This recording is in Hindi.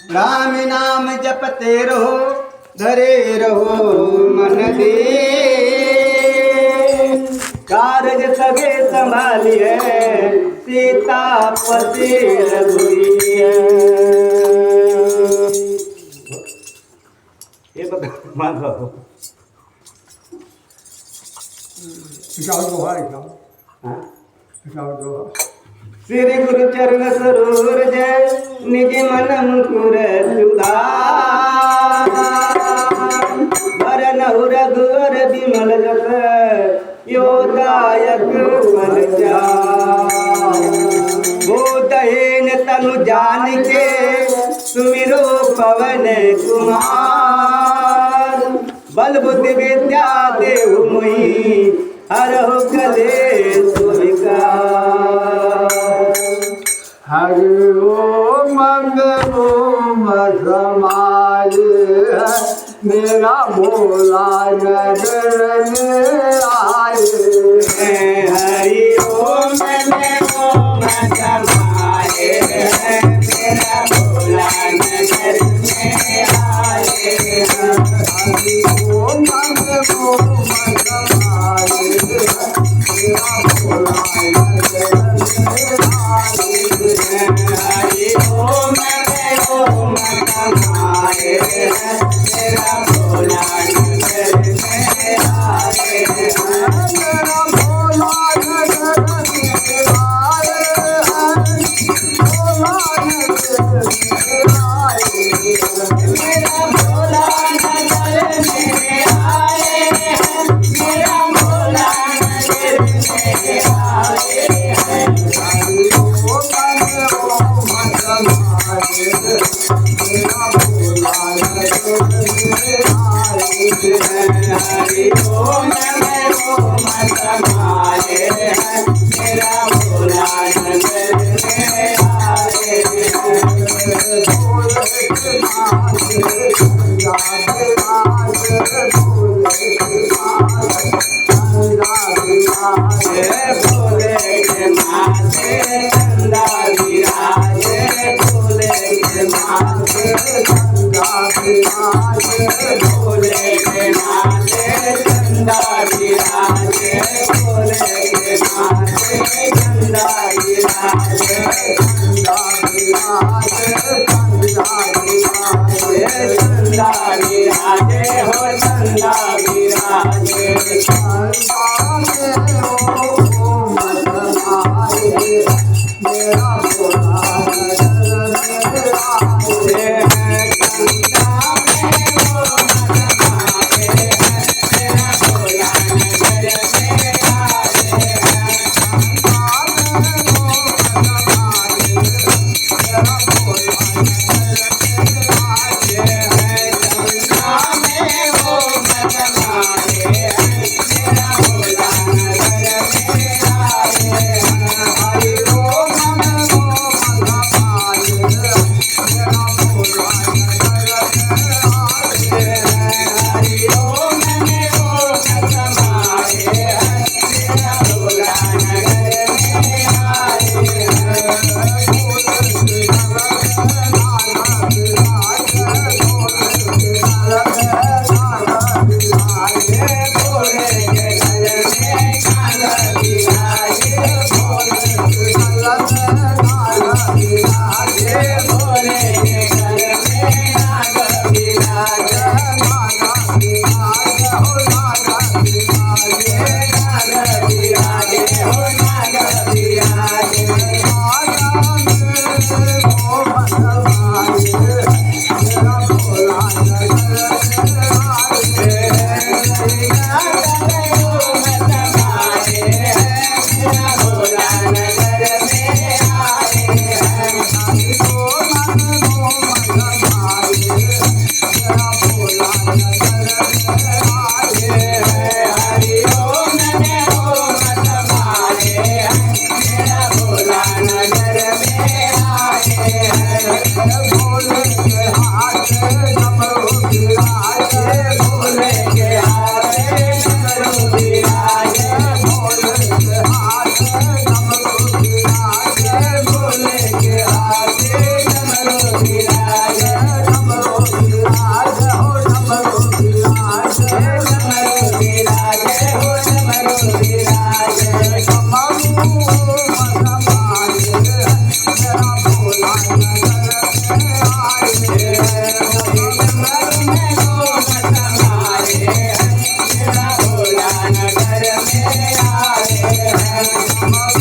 राम नाम जपते रहो, धरे रहो मन दे, कारज सगे संभालिए, सीतापति रघुवीर। ये बता मान लो श्री गुरु चरण सरोवर जय, निज मन मुकुर सुधार, वरनहु रघुवर बिमल जस, यो दायक फल चार। बोधहीन तनु जानिके, सुमिरो पवन कुमार, बल बुद्धि विद्या देहु मोहि, हरहु कलेश विकार। हरि ओम ओम समाज, मेरा भोला नगर में आए। हरि ओम ओम समाए, मेरा भोला नगर में आए। हरि ओम ओम समाज, मेरा भोला नगर में आए। हरि ओम ओम समाए, मेरा भोला नगर में आए। मेरा भोला नगर में आए, भोला नगर में आए। मेरा भोला नगर में आए, मेरा भोला नगर में आए। हरि ओम ओम समाज, मेरा भोला नगर में आए। हरि ओम ओम समाए, मेरा भोला नगर में आए। भोले के माथे चंदा विराजे, भोले के माथे चंदा विराजे, भोले के माथे चंदा विराजे, भोले के माथे चंदा विराजे। चंदा विराजे, चंदा विराजे, चंदा विराजे हो चंदा विराजे। मेरा भोला नगर में आए। मेरा भोला नगर में Come on.